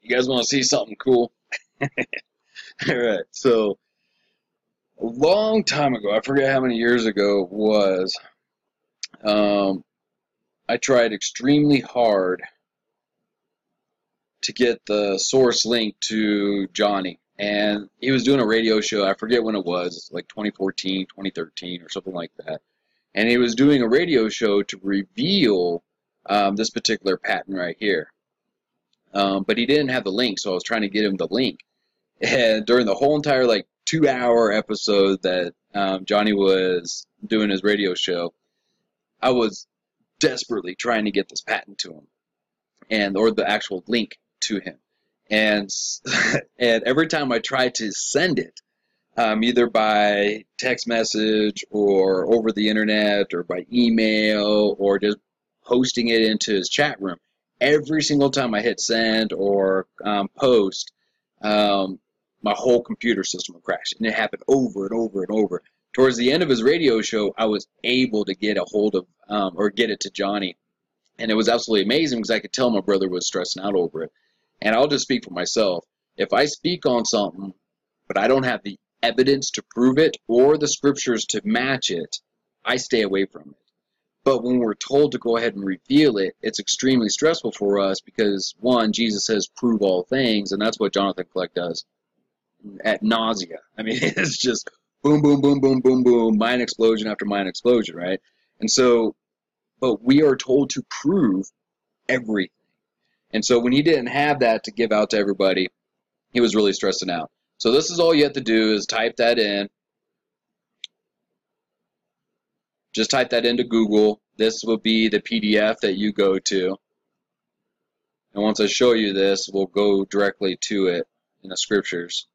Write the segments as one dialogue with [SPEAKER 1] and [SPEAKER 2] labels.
[SPEAKER 1] You guys want to see something cool? Alright, so a long time ago, I forget how many years ago it was, I tried extremely hard to get the source link to Johnny. And he was doing a radio show. I forget when it was, like 2014, 2013, or something like that. And he was doing a radio show to reveal this particular patent right here. But he didn't have the link, so I was trying to get him the link. And during the whole entire, like, 2-hour episode that Johnny was doing his radio show, I was desperately trying to get this patent to him, or the actual link to him. And and every time I tried to send it, either by text message or over the internet or by email or just posting it into his chat room, every single time I hit send or post, my whole computer system would crash. And it happened over and over and over. Towards the end of his radio show, I was able to get a hold of, or get it to Johnny. And it was absolutely amazing because I could tell my brother was stressing out over it. And I'll just speak for myself. If I speak on something, but I don't have the evidence to prove it or the scriptures to match it, I stay away from it. But when we're told to go ahead and reveal it, it's extremely stressful for us because, one, Jesus says, prove all things, and that's what Jonathan Fleck does at nausea. I mean, it's just boom, boom, boom, boom, boom, boom, mind explosion after mind explosion, right? And so, but we are told to prove everything. And so when he didn't have that to give out to everybody, he was really stressing out. So this is all you have to do is type that in. Just type that into Google. This will be the PDF that you go to. And once I show you this, we'll go directly to it in the scriptures.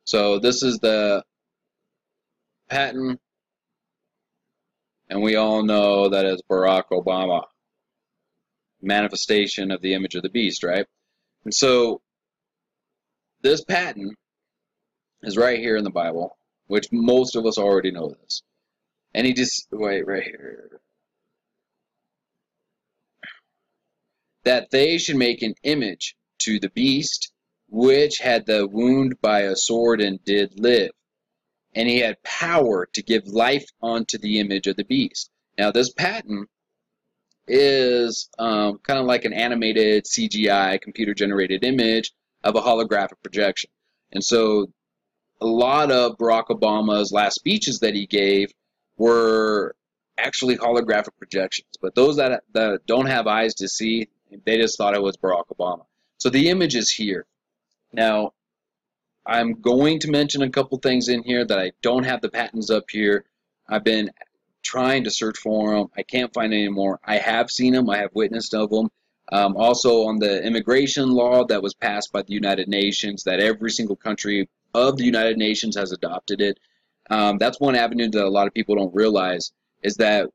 [SPEAKER 1] So this is the patent. And we all know that is Barack Obama. Manifestation of the image of the beast, right? And so this patent is right here in the Bible, which most of us already know this. And he just, wait, right here. That they should make an image to the beast, which had the wound by a sword and did live. And he had power to give life unto the image of the beast. Now this patent is kind of like an animated CGI, computer-generated image of a holographic projection. And so a lot of Barack Obama's last speeches that he gave were actually holographic projections. But those that don't have eyes to see, they just thought it was Barack Obama. So the image is here. Now, I'm going to mention a couple things in here that I don't have the patents up here. I've been trying to search for them. I can't find any more. I have seen them. I have witnessed of them. Also on the immigration law that was passed by the United Nations, that every single country of the United Nations has adopted it. That's one avenue that a lot of people don't realize, is that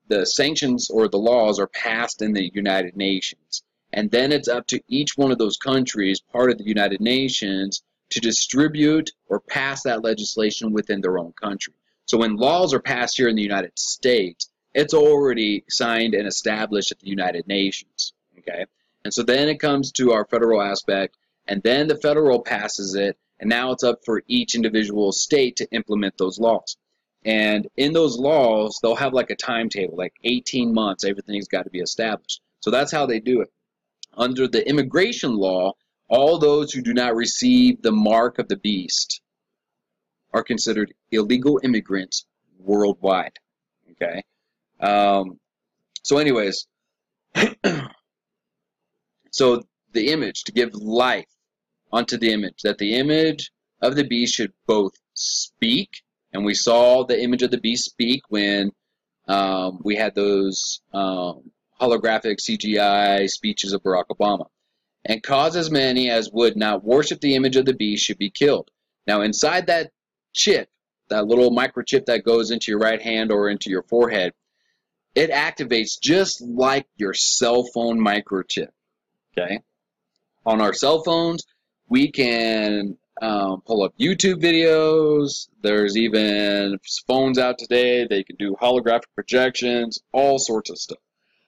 [SPEAKER 1] the sanctions or the laws are passed in the United Nations. And then it's up to each one of those countries, part of the United Nations, to distribute or pass that legislation within their own country. So when laws are passed here in the United States, it's already signed and established at the United Nations. Okay? And so then it comes to our federal aspect, and then the federal passes it, and now it's up for each individual state to implement those laws. And in those laws, they'll have like a timetable, like 18 months, everything's got to be established. So that's how they do it. Under the immigration law, all those who do not receive the mark of the beast are considered illegal immigrants worldwide. Okay? So anyways, so the image, to give life unto the image, that the image of the beast should both speak, and we saw the image of the beast speak when we had those holographic CGI speeches of Barack Obama, and cause as many as would not worship the image of the beast should be killed. Now inside that chip, that little microchip that goes into your right hand or into your forehead, it activates just like your cell phone microchip. Okay? On our cell phones, we can pull up YouTube videos. There's even phones out today. They can do holographic projections, all sorts of stuff.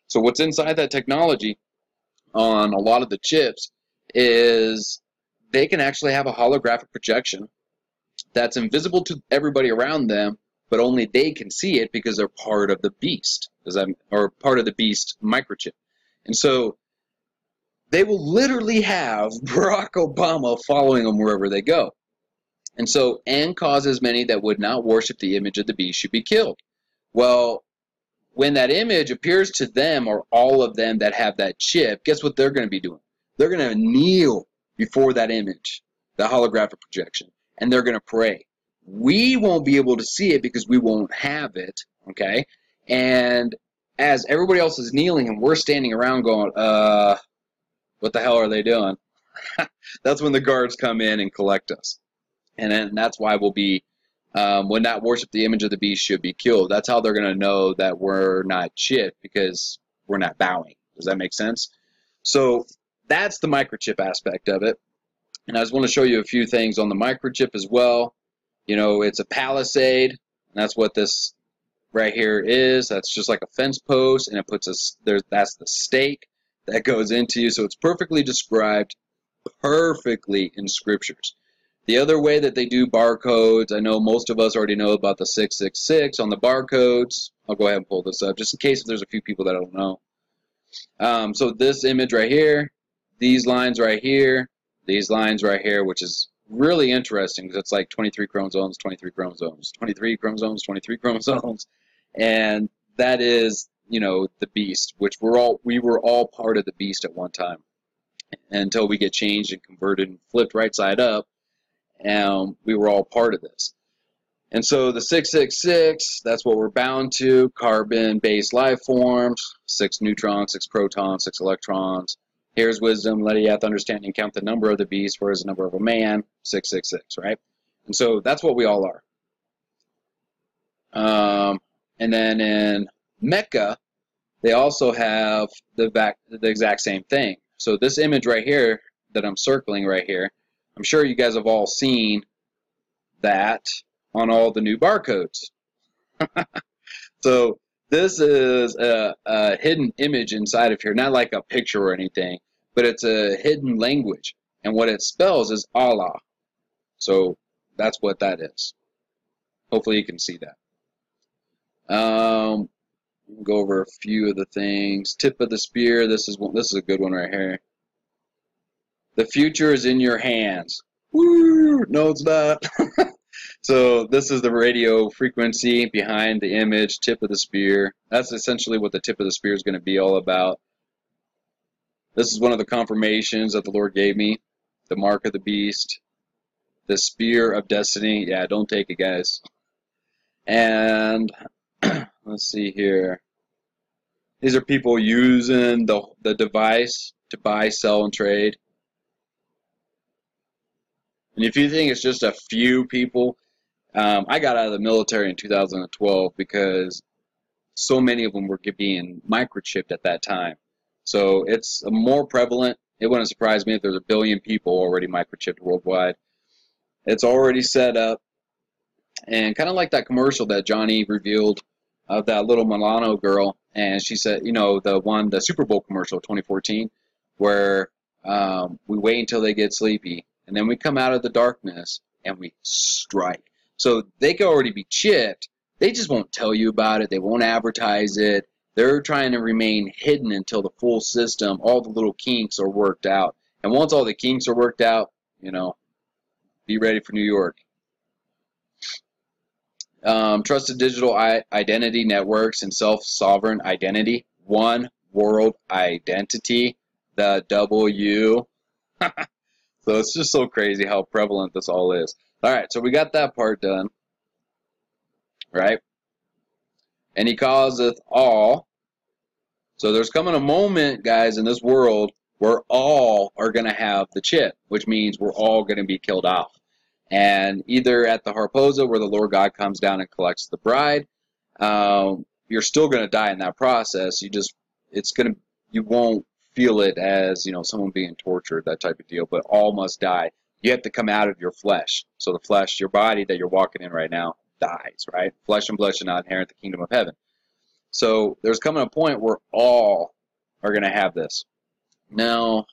[SPEAKER 1] So what's inside that technology on a lot of the chips is they can actually have a holographic projection that's invisible to everybody around them, but only they can see it because they're part of the beast, or part of the beast microchip. And so they will literally have Barack Obama following them wherever they go. And so, and causes many that would not worship the image of the beast should be killed. Well, when that image appears to them, or all of them that have that chip, guess what they're going to be doing? They're going to kneel before that image, the holographic projection, and they're going to pray. We won't be able to see it because we won't have it, okay? And as everybody else is kneeling and we're standing around going, what the hell are they doing? That's when the guards come in and collect us. And then that's why we'll be, when not worship the image of the beast should be killed. That's how they're going to know that we're not chipped, because we're not bowing. Does that make sense? So that's the microchip aspect of it. And I just want to show you a few things on the microchip as well. You know, it's a palisade. And that's what this right here is. That's just like a fence post, and it puts us there. That's the stake that goes into you. So it's perfectly described, perfectly in scriptures. The other way that they do barcodes, I know most of us already know about the 666 on the barcodes. I'll go ahead and pull this up just in case if there's a few people that don't know. So this image right here, these lines right here, these lines right here, which is really interesting because it's like 23 chromosomes, 23 chromosomes, 23 chromosomes, 23 chromosomes. And that is, you know, the beast, which we were all part of the beast at one time until we get changed and converted and flipped right side up. And we were all part of this. And so the 666, that's what we're bound to, carbon-based life forms, 6 neutrons, 6 protons, 6 electrons. Here's wisdom, let he hath understanding, count the number of the beast, for is the number of a man, 666, right? And so that's what we all are. And then in Mecca, they also have the exact same thing. So this image right here that I'm circling right here, I'm sure you guys have all seen that on all the new barcodes. So this is a hidden image inside of here, not like a picture or anything, but it's a hidden language. And what it spells is Allah. So that's what that is. Hopefully you can see that. We'll go over a few of the things. Tip of the spear. This is a good one right here. The future is in your hands. Woo! No, it's not. So this is the radio frequency behind the image, tip of the spear. That's essentially what the tip of the spear is going to be all about. This is one of the confirmations that the Lord gave me. The mark of the beast. The spear of destiny. Yeah, don't take it, guys. And let's see here. These are people using the device to buy, sell, and trade. And if you think it's just a few people, I got out of the military in 2012 because so many of them were being microchipped at that time. So it's more prevalent. It wouldn't surprise me if there's 1 billion people already microchipped worldwide. It's already set up. And kind of like that commercial that Johnny revealed of that little Milano girl. And she said, you know, the Super Bowl commercial, 2014, where we wait until they get sleepy. And then we come out of the darkness and we strike. So they could already be chipped. They just won't tell you about it. They won't advertise it. They're trying to remain hidden until the full system, all the little kinks are worked out. And once all the kinks are worked out, you know, be ready for New York. Trusted digital identity networks and self-sovereign identity. One world identity. The W. So it's just so crazy how prevalent this all is. All right, so we got that part done, right? And he causeth all. So there's coming a moment, guys, in this world where all are going to have the chip, which means we're all going to be killed off. And either at the Harposa, where the Lord God comes down and collects the bride, you're still going to die in that process. You won't feel it as, you know, someone being tortured, that type of deal, but all must die. You have to come out of your flesh. So the flesh, your body that you're walking in right now, dies, right? Flesh and blood shall not inherit the kingdom of heaven. So there's coming a point where all are going to have this, Now,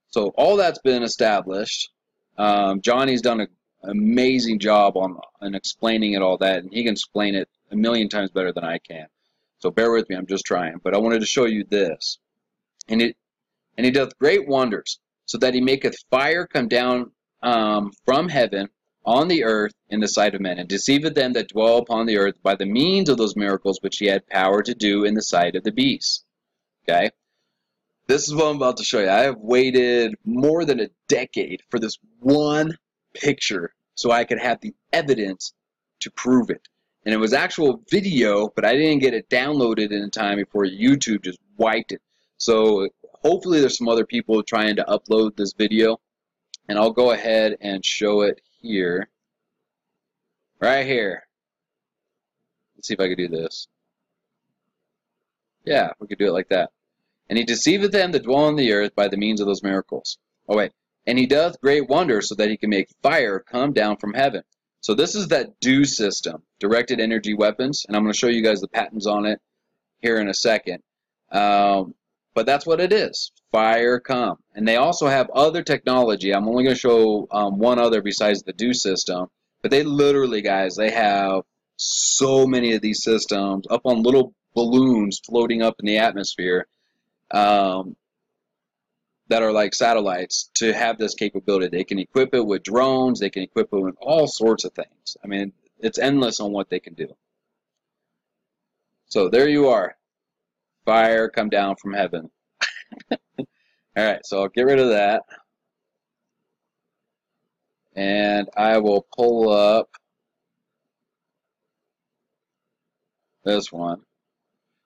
[SPEAKER 1] so all that's been established. Johnny's done an amazing job on explaining it all that, and he can explain it a million times better than I can. So bear with me, I'm just trying. But I wanted to show you this. And he doth great wonders, so that he maketh fire come down from heaven on the earth in the sight of men, and deceiveth them that dwell upon the earth by the means of those miracles which he had power to do in the sight of the beast. Okay? This is what I'm about to show you. I have waited more than a decade for this one picture so I could have the evidence to prove it. And it was actual video, but I didn't get it downloaded in time before YouTube just wiped it. So hopefully there's some other people trying to upload this video, and I'll go ahead and show it here. Right here. Let's see if I can do this. Yeah, we could do it like that. And he deceiveth them that dwell on the earth by the means of those miracles. Oh wait. And he doth great wonders, so that he can make fire come down from heaven. So this is that DO system, directed energy weapons, and I'm going to show you guys the patents on it here in a second. But that's what it is. Fire come. And they also have other technology. I'm only going to show one other besides the DO system. But they literally, guys, they have so many of these systems up on little balloons floating up in the atmosphere that are like satellites to have this capability. They can equip it with drones. They can equip it with all sorts of things. I mean, it's endless on what they can do. So there you are. Fire come down from heaven. Alright, so I'll get rid of that. And I will pull up this one.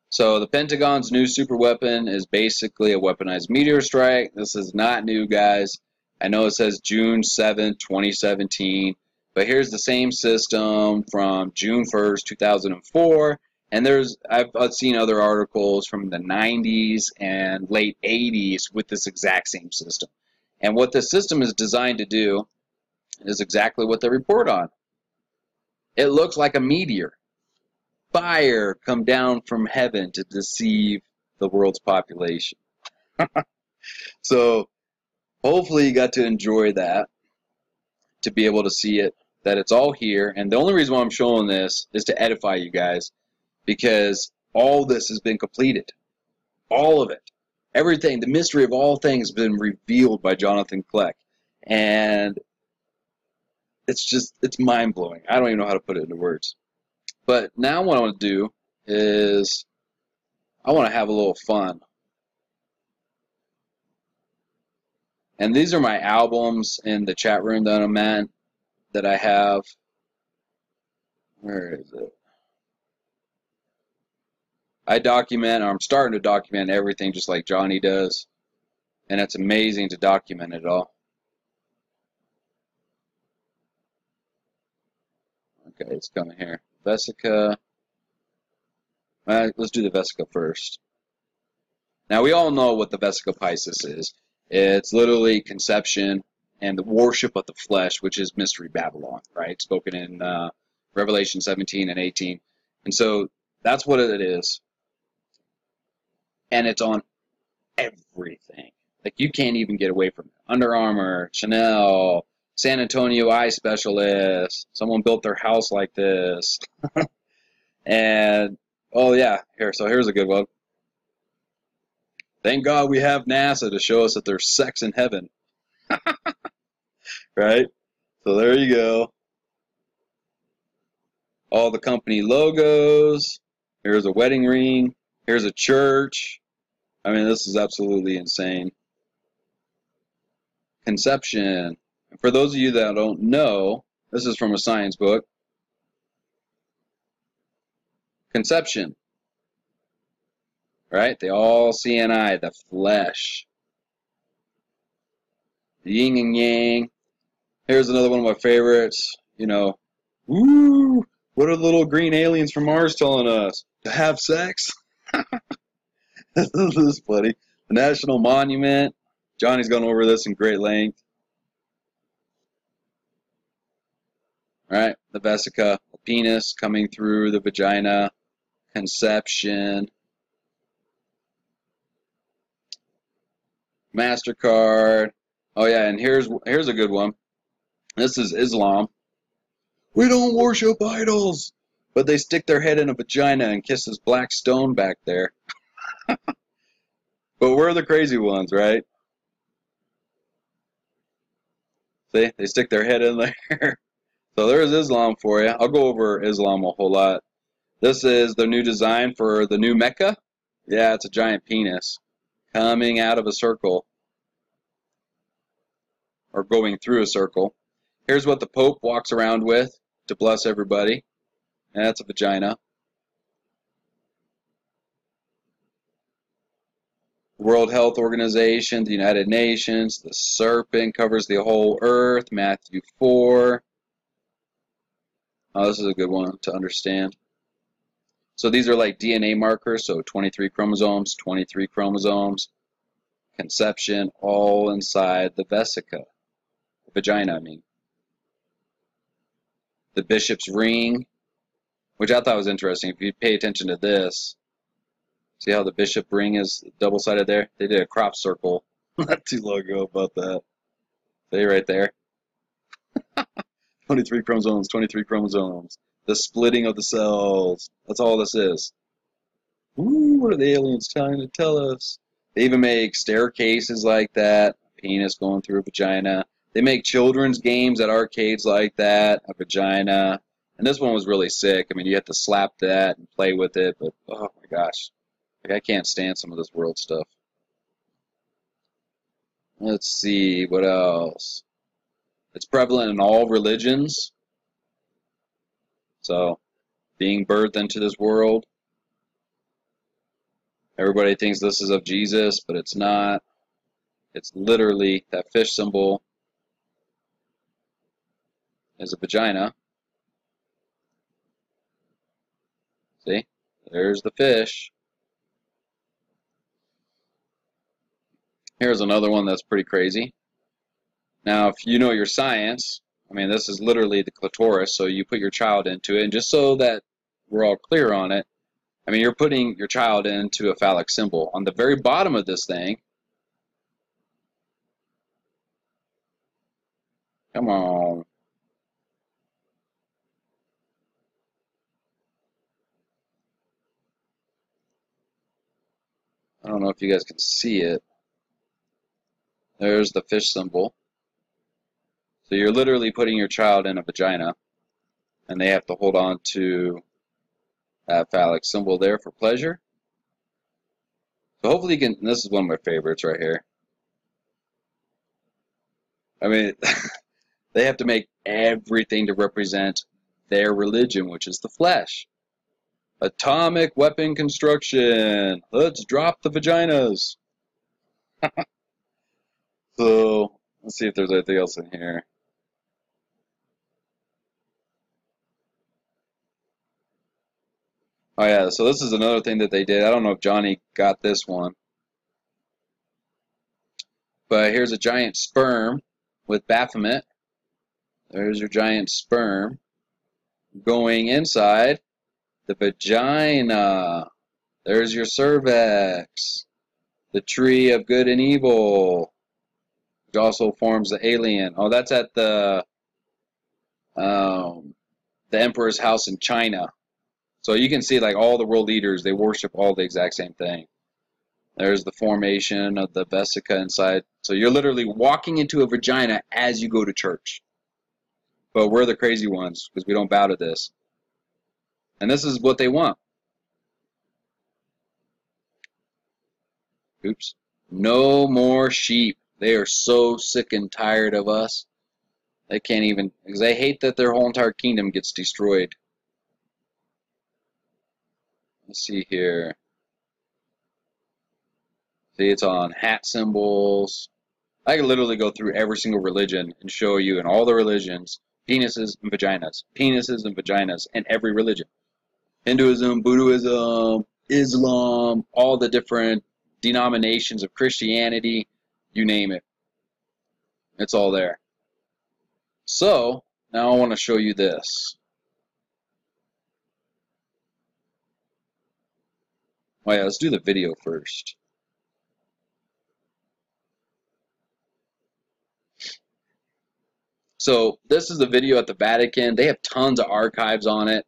[SPEAKER 1] So the Pentagon's new super weapon is basically a weaponized meteor strike. This is not new, guys. I know it says June 7th, 2017. But here's the same system from June 1st, 2004. And I've seen other articles from the 90s and late 80s with this exact same system. And what this system is designed to do is exactly what they report on. It looks like a meteor. Fire come down from heaven to deceive the world's population. So hopefully you got to enjoy that, to be able to see it, that it's all here. And the only reason why I'm showing this is to edify you guys, because all this has been completed. All of it. Everything, the mystery of all things has been revealed by Jonathan Kleck. And it's mind-blowing. I don't even know how to put it into words. But now what I want to do is I want to have a little fun. And these are my albums in the chat room that I'm at, that I have. Where is it? I document, or I'm starting to document everything just like Johnny does. And it's amazing to document it all. Okay, it's coming here. Vesica. Let's do the Vesica first. Now, we all know what the Vesica Piscis is. It's literally conception and the worship of the flesh, which is Mystery Babylon, right? Spoken in Revelation 17 and 18. And so that's what it is. And it's on everything. Like, you can't even get away from it. Under Armour, Chanel, San Antonio eye specialist. Someone built their house like this. And, oh yeah, here's a good one. Thank God we have NASA to show us that there's sex in heaven. Right? So there you go. All the company logos. Here's a wedding ring. Here's a church. I mean, this is absolutely insane. Conception. And for those of you that don't know, this is from a science book. Conception. Right? They all see an eye, the flesh. The yin and yang. Here's another one of my favorites. You know, woo! What are the little green aliens from Mars telling us? To have sex? This is funny. The National Monument. Johnny's gone over this in great length. Right? The vesica, the penis coming through the vagina. Conception. MasterCard. Oh yeah, and here's a good one. This is Islam. We don't worship idols, but they stick their head in a vagina and kiss this black stone back there. But we're the crazy ones, right? See, they stick their head in there. So there's Islam for you. I'll go over Islam a whole lot. This is the new design for the new Mecca. Yeah, it's a giant penis coming out of a circle or going through a circle. Here's what the Pope walks around with to bless everybody. And that's a vagina. World Health Organization, the United Nations, the serpent covers the whole earth, Matthew 4. Oh, this is a good one to understand. So these are like DNA markers, so 23 chromosomes, 23 chromosomes, conception, all inside the vesica, the vagina, I mean. The bishop's ring, which I thought was interesting. If you pay attention to this, see how the bishop ring is double-sided there? They did a crop circle not too long ago about that. See right there? 23 chromosomes, 23 chromosomes. The splitting of the cells. That's all this is. Ooh, what are the aliens trying to tell us? They even make staircases like that, a penis going through a vagina. They make children's games at arcades like that, a vagina. And this one was really sick. I mean, you have to slap that and play with it, but oh my gosh. Like, I can't stand some of this world stuff. Let's see, what else? It's prevalent in all religions. So, being birthed into this world. Everybody thinks this is of Jesus, but it's not. It's literally, that fish symbol is a vagina. See? There's the fish. Here's another one that's pretty crazy. Now, if you know your science, I mean, this is literally the clitoris, so you put your child into it, and just so that we're all clear on it, I mean, you're putting your child into a phallic symbol. On the very bottom of this thing, come on. I don't know if you guys can see it. There's the fish symbol. So you're literally putting your child in a vagina, and they have to hold on to that phallic symbol there for pleasure. So hopefully you can, and this is one of my favorites right here. I mean, they have to make everything to represent their religion, which is the flesh. Atomic weapon construction. Let's drop the vaginas. So, let's see if there's anything else in here. Oh yeah, so this is another thing that they did. I don't know if Johnny got this one. But here's a giant sperm with Baphomet. There's your giant sperm going inside the vagina. There's your cervix. The tree of good and evil, which also forms the alien. Oh, that's at the emperor's house in China. So you can see like all the world leaders, they worship all the exact same thing. There's the formation of the vesica inside. So you're literally walking into a vagina as you go to church. But we're the crazy ones because we don't bow to this. And this is what they want. Oops. No more sheep. They are so sick and tired of us. They can't even, because they hate that their whole entire kingdom gets destroyed. Let's see here. See, it's on hat symbols. I could literally go through every single religion and show you in all the religions, penises and vaginas. Penises and vaginas in every religion. Hinduism, Buddhism, Islam, all the different denominations of Christianity, you name it. It's all there. So, now I want to show you this. Oh yeah, let's do the video first. So this is the video at the Vatican. They have tons of archives on it.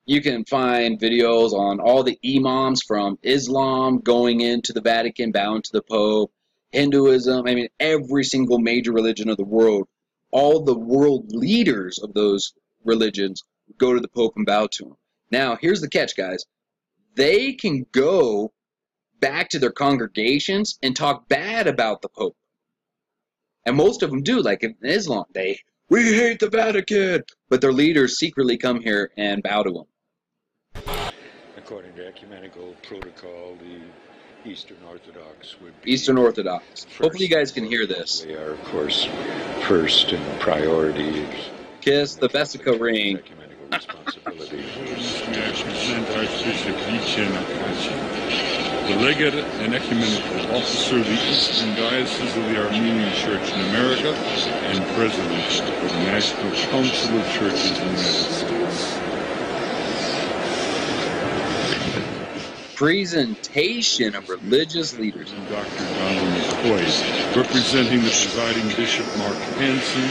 [SPEAKER 1] You can find videos on all the imams from Islam going into the Vatican, bowing to the Pope, Hinduism, I mean, every single major religion of the world. All the world leaders of those religions go to the Pope and bow to him. Now, here's the catch, guys. They can go back to their congregations and talk bad about the Pope. And most of them do, like in Islam, we hate the Vatican, but their leaders secretly come here and bow to them.
[SPEAKER 2] According to ecumenical protocol, the Eastern Orthodox would be
[SPEAKER 1] Eastern Orthodox. Hopefully you guys can hear this.
[SPEAKER 2] They are, of course, first in priority.
[SPEAKER 1] Kiss the Vesica ring.
[SPEAKER 2] Ecumenical responsibility.
[SPEAKER 3] The legate and ecumenical officer of the Eastern Diocese of the Armenian Church in America and president of the National Council of Churches in the United States.
[SPEAKER 1] Presentation of religious leaders.
[SPEAKER 3] And Dr. Donald McCoy, representing the presiding Bishop Mark Hansen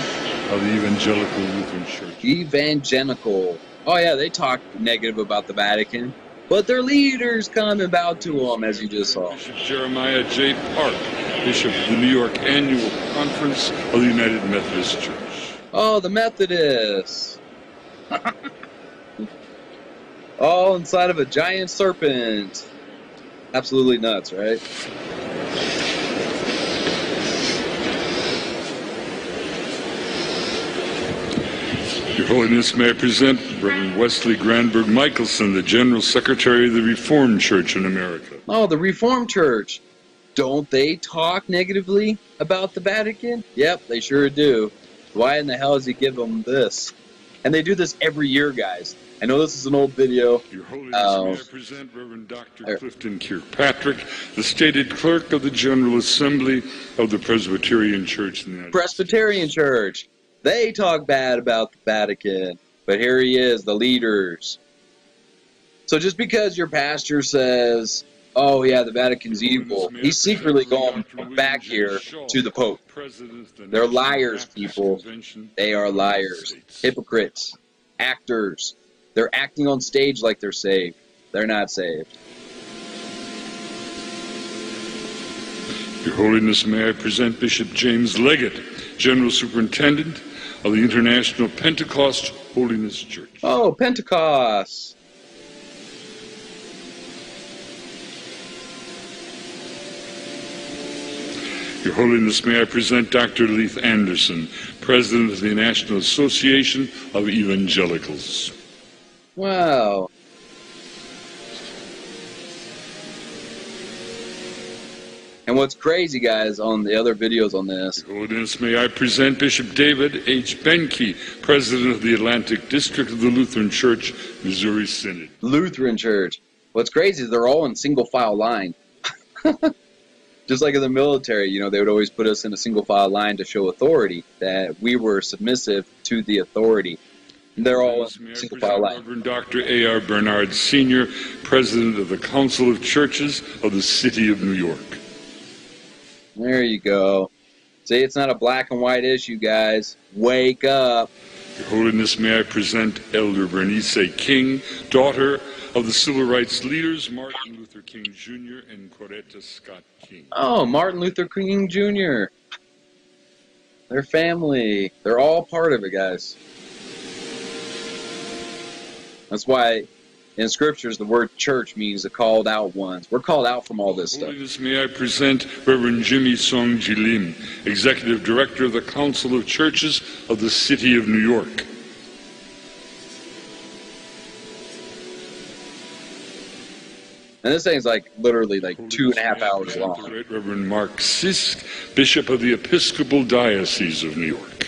[SPEAKER 3] of the Evangelical Lutheran Church.
[SPEAKER 1] Evangelical. Oh yeah, they talk negative about the Vatican, but their leaders come and bow to them, as you just saw.
[SPEAKER 3] Bishop Jeremiah J. Park, Bishop of the New York Annual Conference of the United Methodist Church.
[SPEAKER 1] Oh, the Methodists. All inside of a giant serpent. Absolutely nuts, right?
[SPEAKER 3] Your Holiness, may I present Reverend Wesley Granberg Michelson, the General Secretary of the Reformed Church in America.
[SPEAKER 1] Oh, the Reformed Church. Don't they talk negatively about the Vatican? Yep, they sure do. Why in the hell does he give them this? And they do this every year, guys. I know this is an old video.
[SPEAKER 3] Your Holiness, may I present Reverend Dr. Clifton Kirkpatrick, the stated clerk of the General Assembly of the Presbyterian Church in the United
[SPEAKER 1] Presbyterian
[SPEAKER 3] States.
[SPEAKER 1] Church. They talk bad about the Vatican. But here he is, the leaders. So just because your pastor says, oh yeah, the Vatican's evil, he's secretly going back here to the Pope. They're liars, people. They are liars. Hypocrites. Actors. They're acting on stage like they're saved. They're not saved.
[SPEAKER 3] Your Holiness, may I present Bishop James Leggett, General Superintendent of the International Pentecost Holiness Church.
[SPEAKER 1] Oh, Pentecost.
[SPEAKER 3] Your Holiness, may I present Dr. Leith Anderson, President of the National Association of Evangelicals.
[SPEAKER 1] Wow. And what's crazy, guys, on the other videos on this.
[SPEAKER 3] Your Holiness, may I present Bishop David H. Benke, President of the Atlantic District of the Lutheran Church, Missouri Synod.
[SPEAKER 1] Lutheran Church. What's crazy is they're all in single file line. Just like in the military, you know, they would always put us in a single file line to show authority, that we were submissive to the authority. They're all in single file line.
[SPEAKER 3] Reverend Dr. A.R. Bernard Sr., President of the Council of Churches of the City of New York.
[SPEAKER 1] There you go. See, it's not a black and white issue, guys. Wake up.
[SPEAKER 3] Your Holiness, may I present Elder Bernice King, daughter of the civil rights leaders Martin Luther King Jr. and Coretta Scott King.
[SPEAKER 1] Oh, Martin Luther King Jr. Their family. They're all part of it, guys. That's why in scriptures the word church means the called out ones. We're called out from all this stuff.
[SPEAKER 3] Holiness, may I present Reverend Jimmy Song Jilim, Executive Director of the Council of Churches of the City of New York.
[SPEAKER 1] And this thing's like literally like 2.5 hours long.
[SPEAKER 3] Reverend Mark Sisk, Bishop of the Episcopal Diocese of New York.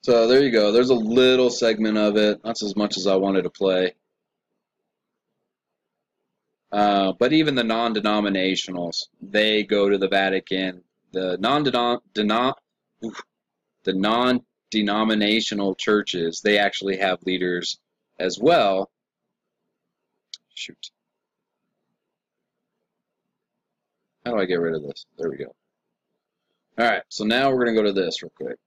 [SPEAKER 1] So there you go. There's a little segment of it. That's as much as I wanted to play. But even the non-denominationals, they go to the Vatican. The non-denominational churches, they actually have leaders as well. Shoot. How do I get rid of this? There we go. All right, so now we're going to go to this real quick.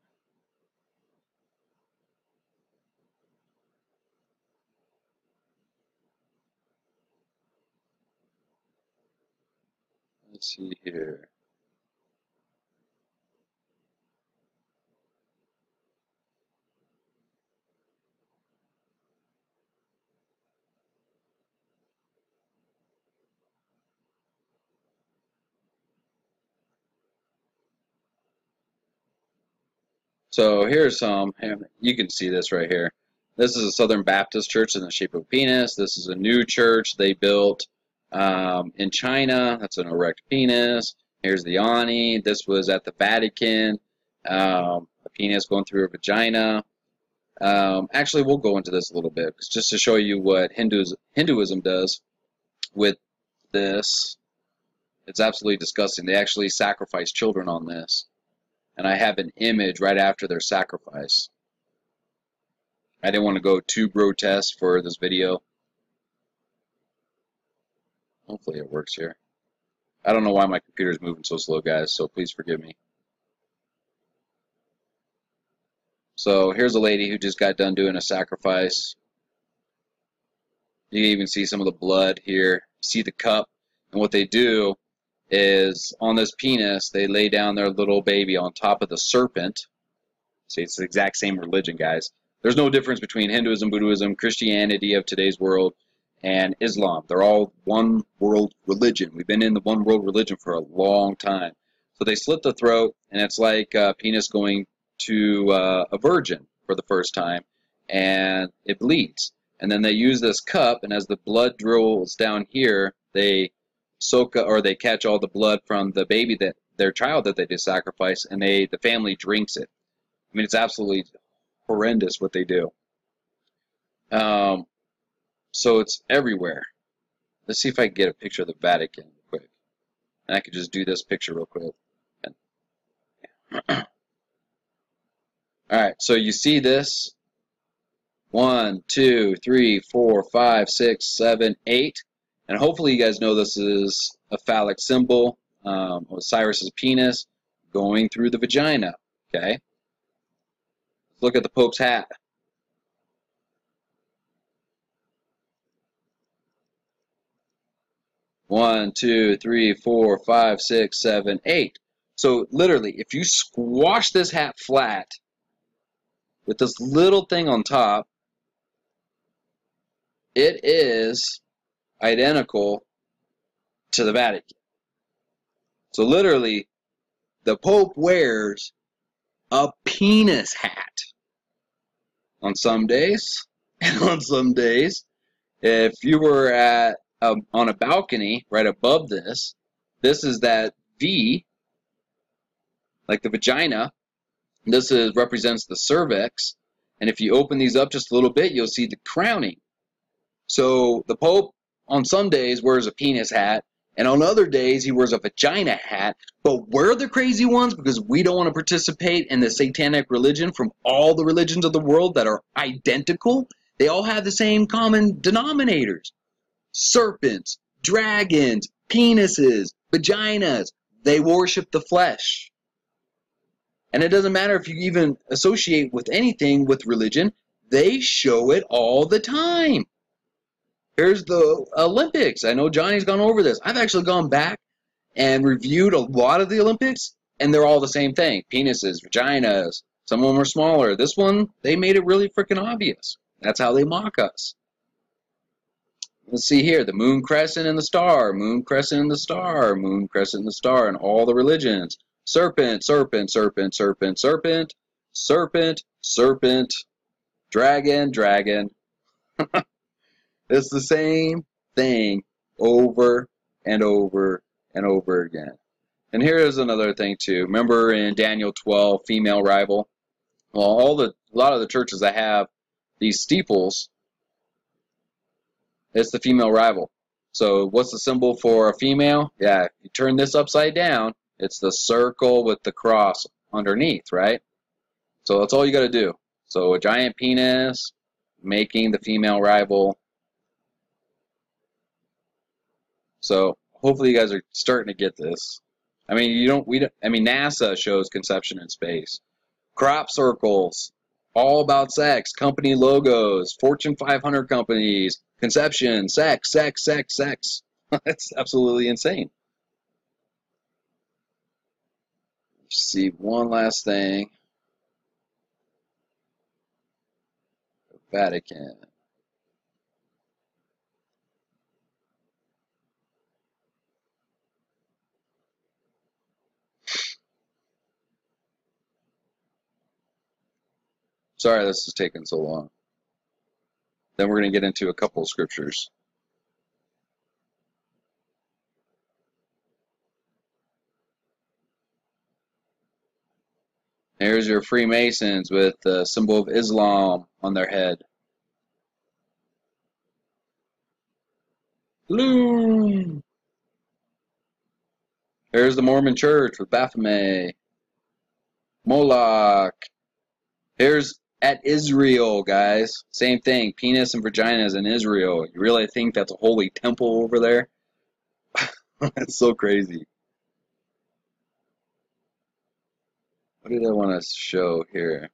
[SPEAKER 1] Let's see here. So here's some, you can see this right here. This is a Southern Baptist church in the shape of a penis. This is a new church they built in China. That's an erect penis. Here's the Ani. This was at the Vatican. A penis going through a vagina. Actually, we'll go into this a little bit just to show you what Hinduism does with this. It's absolutely disgusting. They actually sacrifice children on this. And I have an image right after their sacrifice. I didn't want to go too grotesque for this video. Hopefully it works here. I don't know why my computer's moving so slow, guys, so please forgive me. So here's a lady who just got done doing a sacrifice. You can even see some of the blood here. See the cup. And what they do is on this penis, they lay down their little baby on top of the serpent. See, it's the exact same religion, guys. There's no difference between Hinduism, Buddhism, Christianity of today's world, and Islam. They're all one world religion. We've been in the one world religion for a long time. So they slit the throat, and it's like a penis going to a virgin for the first time, and it bleeds. And then they use this cup, and as the blood dribbles down here, they soak or they catch all the blood from the baby, that their child that they did sacrifice, and the family drinks it. I mean, it's absolutely horrendous what they do. So it's everywhere. Let's see if I can get a picture of the Vatican real quick. And I could just do this picture real quick. Alright, so you see this. 1, 2, 3, 4, 5, 6, 7, 8. And hopefully you guys know this is a phallic symbol. Osiris's penis going through the vagina. Okay? Let's look at the Pope's hat. One, 2, 3, 4, 5, 6, 7, 8. So literally, if you squash this hat flat with this little thing on top, it is identical to the Vatican. So literally, the Pope wears a penis hat on some days, and on some days, if you were at on a balcony right above this, this is that V, like the vagina. This represents the cervix, and if you open these up just a little bit, you'll see the crowning. So the Pope on some days wears a penis hat, and on other days he wears a vagina hat. But we're the crazy ones because we don't want to participate in the satanic religion from all the religions of the world that are identical. They all have the same common denominators. Serpents, dragons, penises, vaginas. They worship the flesh. And it doesn't matter if you even associate with anything with religion. They show it all the time. Here's the Olympics. I know Johnny's gone over this. I've actually gone back and reviewed a lot of the Olympics, and they're all the same thing. Penises, vaginas. Some of them are smaller. This one, they made it really freaking obvious. That's how they mock us. Let's see here. The moon crescent and the star. Moon crescent and the star. Moon crescent and the star in all the religions. Serpent, serpent, serpent, serpent, serpent. Serpent, serpent. Dragon, dragon. It's the same thing over and over and over again. And here is another thing too. Remember in Daniel 12, female rival? Well, all the A lot of the churches that have these steeples, it's the female rival. So what's the symbol for a female? Yeah, if you turn this upside down, it's the circle with the cross underneath, right? So that's all you got to do. So a giant penis, making the female rival. So hopefully you guys are starting to get this. I mean, NASA shows conception in space. Crop circles, all about sex, company logos, Fortune 500 companies, conception, sex, sex, sex, sex. That's absolutely insane. Let's see, one last thing. Vatican. Sorry this is taking so long. Then we're going to get into a couple of scriptures. Here's your Freemasons with the symbol of Islam on their head. Bloom! Here's the Mormon Church with Baphomet. Moloch. Here's at Israel, guys. Same thing. Penis and vaginas in Israel. You really think that's a holy temple over there? That's so crazy. What did I want to show here?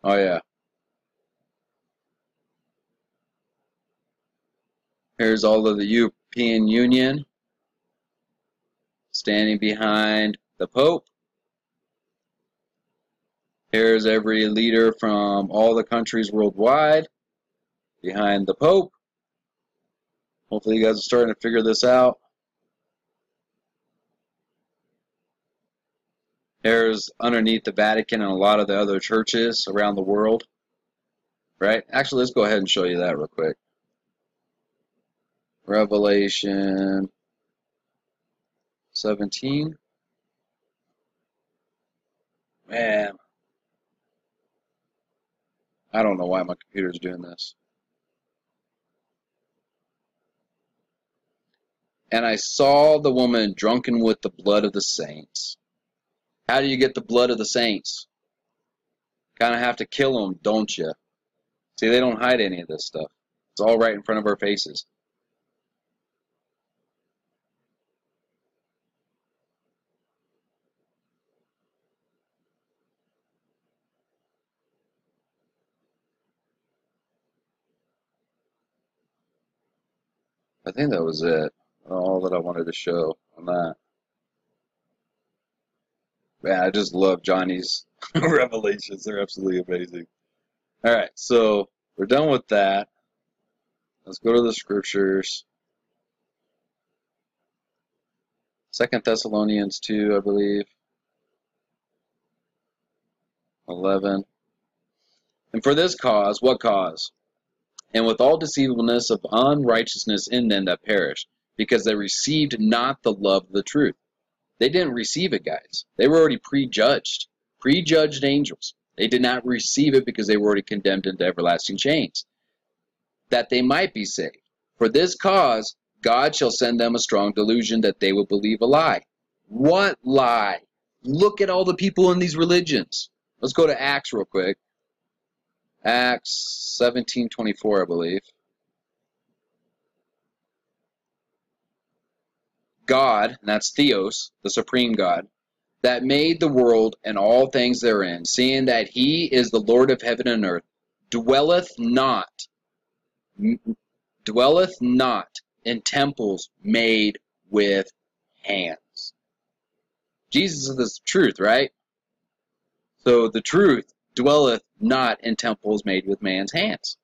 [SPEAKER 1] Oh, yeah. Here's all of the European Union standing behind the Pope. Here's every leader from all the countries worldwide behind the Pope. Hopefully you guys are starting to figure this out. Here's underneath the Vatican and a lot of the other churches around the world. Right? Actually, let's go ahead and show you that real quick. Revelation 17. Man, I don't know why my computer's doing this. And I saw the woman drunken with the blood of the saints. How do you get the blood of the saints? Kind of have to kill them, don't you? See, they don't hide any of this stuff. It's all right in front of our faces. I think that was it. All that I wanted to show on that. Man, I just love Johnny's revelations. They're absolutely amazing. All right, so we're done with that. Let's go to the scriptures. 2 Thessalonians 2, I believe. 11. And for this cause, what cause? And with all deceivableness of unrighteousness in them that perish, because they received not the love of the truth. They didn't receive it, guys. They were already prejudged. Prejudged angels. They did not receive it because they were already condemned into everlasting chains, that they might be saved. For this cause, God shall send them a strong delusion that they will believe a lie. What lie? Look at all the people in these religions. Let's go to Acts real quick. Acts 17:24, I believe. God, and that's Theos, the supreme God, that made the world and all things therein, seeing that he is the Lord of heaven and earth, dwelleth not in temples made with hands. Jesus is the truth, right? So the truth dwelleth not in temples made with man's hands.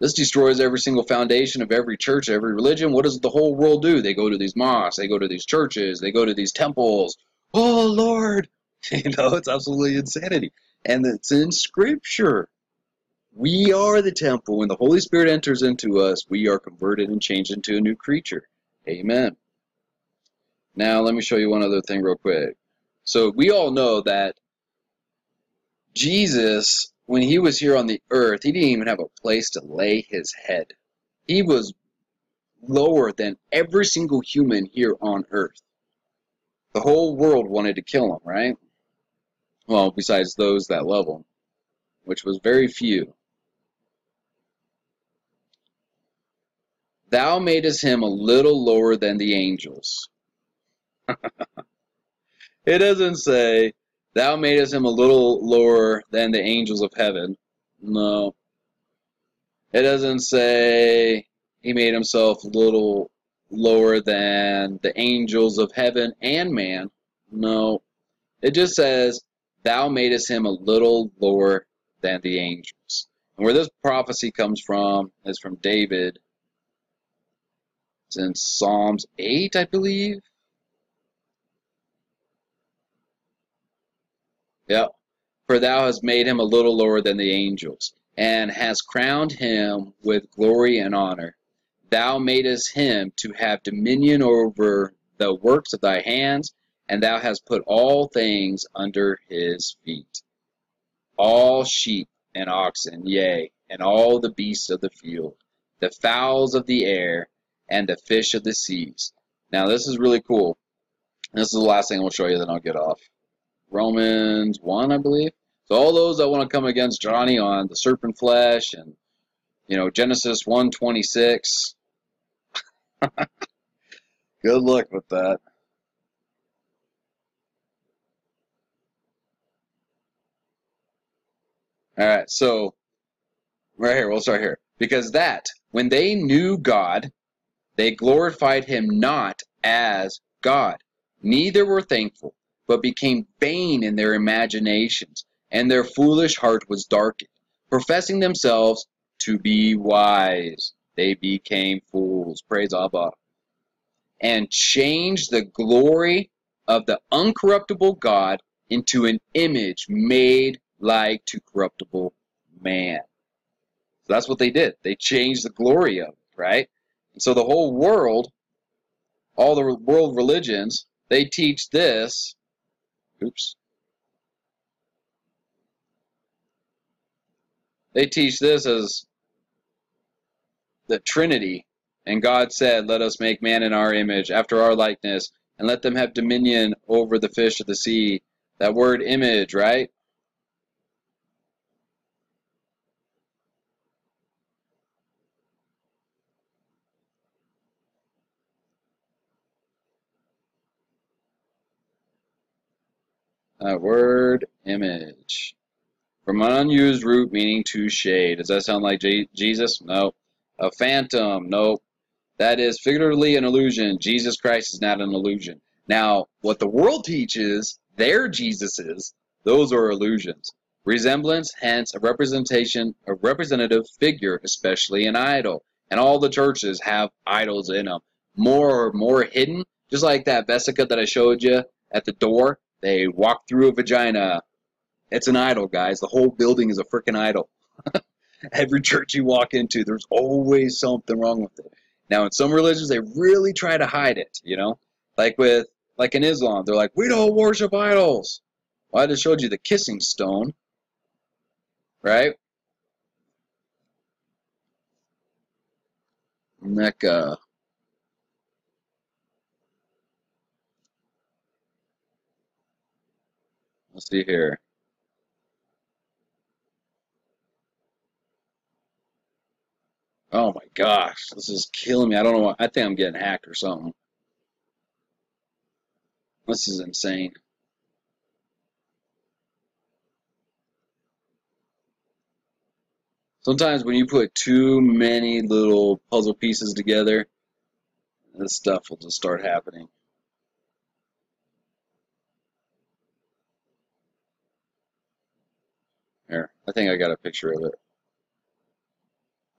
[SPEAKER 1] This destroys every single foundation of every church, every religion. What does the whole world do? They go to these mosques, they go to these churches, they go to these temples. Oh, Lord! You know, it's absolutely insanity. And it's in Scripture. We are the temple. When the Holy Spirit enters into us, we are converted and changed into a new creature. Amen. Now, let me show you one other thing real quick. So we all know that Jesus, when he was here on the earth, he didn't even have a place to lay his head. He was lower than every single human here on earth. The whole world wanted to kill him, right? Well, besides those that love him, which was very few. Thou madest him a little lower than the angels. It doesn't say, thou madest him a little lower than the angels of heaven. No. It doesn't say he made himself a little lower than the angels of heaven and man. No. It just says, thou madest him a little lower than the angels. And where this prophecy comes from is from David. It's in Psalms 8, I believe. Yep. For thou hast made him a little lower than the angels, and hast crowned him with glory and honor. Thou madest him to have dominion over the works of thy hands, and thou hast put all things under his feet. All sheep and oxen, yea, and all the beasts of the field, the fowls of the air, and the fish of the seas. Now this is really cool. This is the last thing I'll show you, then I'll get off. Romans 1, I believe. So all those that want to come against Johnny on the serpent flesh and, Genesis 1:26, good luck with that. All right, so right here, we'll start here. Because that, when they knew God, they glorified him not as God, neither were thankful, but became vain in their imaginations, and their foolish heart was darkened. Professing themselves to be wise, they became fools. Praise Abba. And changed the glory of the uncorruptible God into an image made like to corruptible man. So that's what they did. They changed the glory of it, right? And so the whole world, all the world religions, they teach this. Oops. They teach this as the Trinity. And God said, let us make man in our image, after our likeness, and let them have dominion over the fish of the sea. That word image, right? That word image. From an unused root meaning to shade. Does that sound like Jesus? No. A phantom? Nope. That is figuratively an illusion. Jesus Christ is not an illusion. Now, what the world teaches, their Jesuses, those are illusions. Resemblance, hence a representation, a representative figure, especially an idol. And all the churches have idols in them. More hidden, just like that vesica that I showed you at the door. They walk through a vagina. It's an idol, guys. The whole building is a freaking idol. Every church you walk into, there's always something wrong with it. Now, in some religions, they really try to hide it, Like in Islam, they're like, we don't worship idols. Well, I just showed you the kissing stone, right? Mecca. Let's see here. Oh my gosh, this is killing me. I don't know. I think I'm getting hacked or something. This is insane. Sometimes when you put too many little puzzle pieces together, this stuff will just start happening. Here, I think I got a picture of it.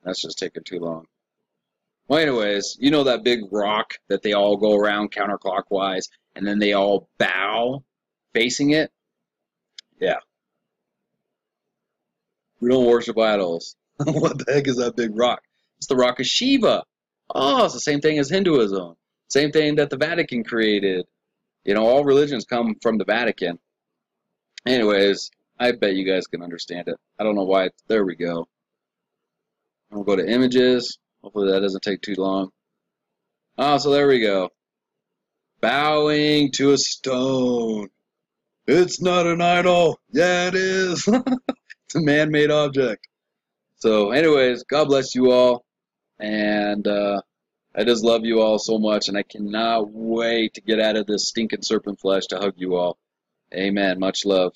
[SPEAKER 1] That's just taking too long. Well, anyways, you know that big rock that they all go around counterclockwise, and then they all bow facing it? Yeah. We don't worship idols. What the heck is that big rock? It's the rock of Shiva. Oh, it's the same thing as Hinduism. Same thing that the Vatican created. You know, all religions come from the Vatican. Anyways, I bet you guys can understand it. I don't know why. There we go. We'll go to images. Hopefully that doesn't take too long. Oh, so there we go. Bowing to a stone. It's not an idol. Yeah, it is. It's a man-made object. So anyways, God bless you all. And I just love you all so much. And I cannot wait to get out of this stinking serpent flesh to hug you all. Amen. Much love.